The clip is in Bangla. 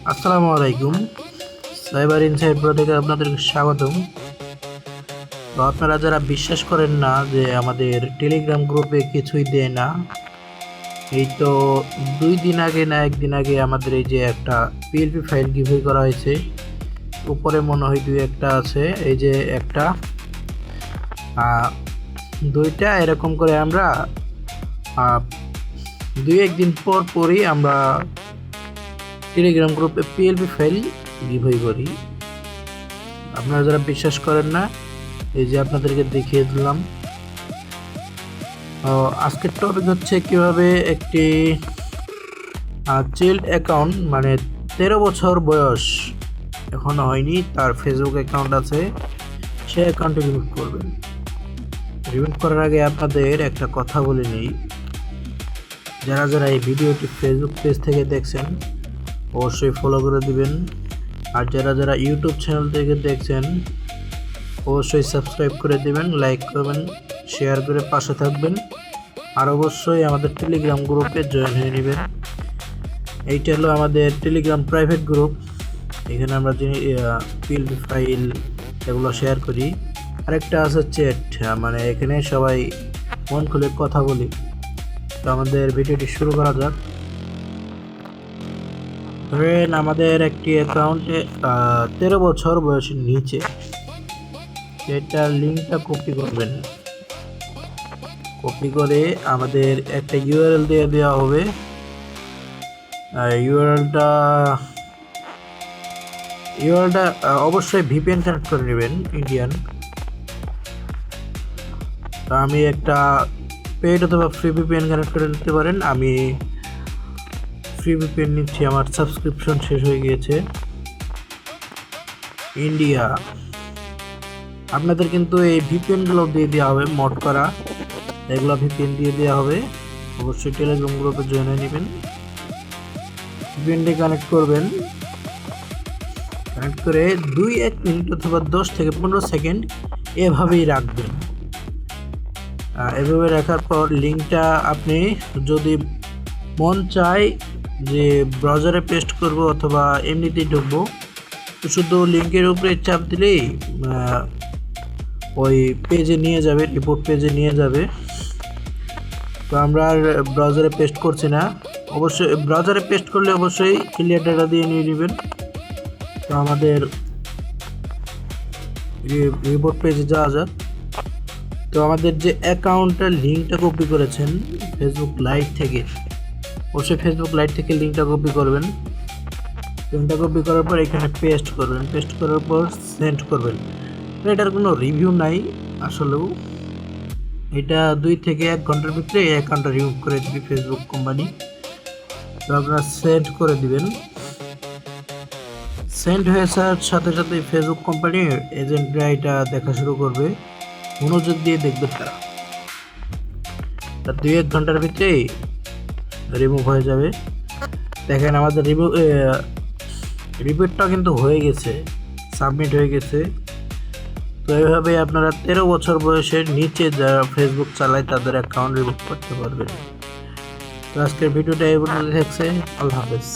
আসসালামু আলাইকুম। সাইবার ইনসাইড প্রো থেকে আপনাদেরকে স্বাগতম। তো আপনারা যারা বিশ্বাস করেন না যে আমাদের টেলিগ্রাম গ্রুপে কিছুই দেয় না, এই তো 2 দিন আগে না একদিন আগে আমাদের এই যে একটা পিএলপি ফাইল গিভওয়ে করা হয়েছে। উপরে মনে হয় দুই একটা আছে, এই যে একটা দুইটা এরকম করে আমরা দুই একদিন পর পরই আমরা টেলিগ্রাম গ্রুপে পিএলপি ফাইল গিভওয়ে করি। আপনারা যারা বিশ্বাস করেন না, এই যে আপনাদেরকে দেখিয়ে দিলাম। আজকের টপিক হচ্ছে কিভাবে একটি চাইল্ড অ্যাকাউন্ট, মানে 13 বছর বয়স এখনো হয়নি, তার ফেসবুক অ্যাকাউন্ট আছে, সে অ্যাকাউন্টে রিমুভ করবেন। রিমুভ করার আগে আপনাদের একটা কথা বলে নিই, যারা যারা এই ভিডিওটি ফেসবুক পেজ থেকে দেখছেন অবশ্যই ফলো করে দিবেন, আর যারা যারা ইউটিউব চ্যানেল থেকে দেখছেন অবশ্যই সাবস্ক্রাইব করে দিবেন, লাইক করবেন, শেয়ার করে পাশে থাকবেন, আর অবশ্যই আমাদের টেলিগ্রাম গ্রুপে জয়েন হয়ে নেবেন। এইটা হলো আমাদের টেলিগ্রাম প্রাইভেট গ্রুপ, এখানে আমরা যে পিএলপি ফাইল এগুলো শেয়ার করি। আরেকটা আছে চ্যাট, মানে এখানে সবাই মন খুলে কথা বলি। তো আমাদের ভিডিওটি শুরু করা যাক। ধরেন আমাদের একটি অ্যাকাউন্টে 13 বছর বয়সের নিচে, সেটার লিঙ্কটা কপি করবেন। কপি করে আমাদের একটা ইউআরএল দিয়ে দেওয়া হবে। ইউআরএলটা অবশ্যই ভিপিএন কানেক্ট করে নেবেন, ইন্ডিয়ান। তো আমি একটা পেড অথবা ফ্রি ভিপিএন কানেক্ট করে নিতে পারেন। আমি ফ্রি ভিপিএন নিচ্ছি, আমার সাবস্ক্রিপশন শেষ হয়ে গিয়েছে। ইন্ডিয়া, আপনাদের কিন্তু এই ভিপিএনগুলো দিয়ে দেওয়া হবে, মড করা এগুলো ভিপিএন দিয়ে দেওয়া হবে। অবশ্যই টেলিগ্রাম গ্রুপে জয়েন হয়ে নেবেন। ভিপিএনটি কানেক্ট করবেন, কানেক্ট করে 2-1 মিনিট অথবা 10 থেকে 15 সেকেন্ড এভাবেই রাখবেন। এভাবে রাখার পর লিঙ্কটা আপনি যদি মন চায় যে ব্রাউজারে পেস্ট করব অথবা এমনিতেই ঢুকবো, তো শুধু লিঙ্কের উপরে চাপ দিলেই ওই পেজে নিয়ে যাবে, রিপোর্ট পেজে নিয়ে যাবে। তো আমরা আর ব্রাউজারে পেস্ট করছি না। অবশ্যই ব্রাউজারে পেস্ট করলে অবশ্যই ক্লিয়ার ডাটা দিয়ে নিয়ে নেবেন। তো আমাদের রিপোর্ট পেজে যাওয়া যাক। তো আমাদের যে অ্যাকাউন্টের লিঙ্কটা কপি করেছেন ফেসবুক লাইট থেকে, অবশ্যই ফেসবুক লাইট থেকে লিঙ্কটা কপি করবেন। লিঙ্কটা কপি করার পর এখানে পেস্ট করবেন, পেস্ট করার পর সেন্ড করবেন। এটার কোনো রিভিউ নাই আসলেও, এটা 2 থেকে 1 ঘন্টার ভিতরে এই অ্যাকাউন্টটা রিমুভ করে দেবে ফেসবুক কোম্পানি। তো আপনারা সেন্ড করে দিবেন। সেন্ড হয়ে আসার সাথে সাথে ফেসবুক কোম্পানির এজেন্টরা এটা দেখা শুরু করবে, মনোযোগ দিয়ে দেখবে তারা। তার 2-1 ঘন্টার ভিতরেই রিমুভ হয়ে যাবে। দেখেন আমাদের রিপোর্টটা কিন্তু হয়ে গেছে, সাবমিট হয়ে গেছে। তো এইভাবে আপনারা 13 বছর বয়সের নিচে যারা ফেসবুক চালায় তাদের অ্যাকাউন্ট রিমুভ করতে পারবেন। তো আজকের ভিডিওটা এই পর্যন্ত থাকছে। আল্লাহ হাফেজ।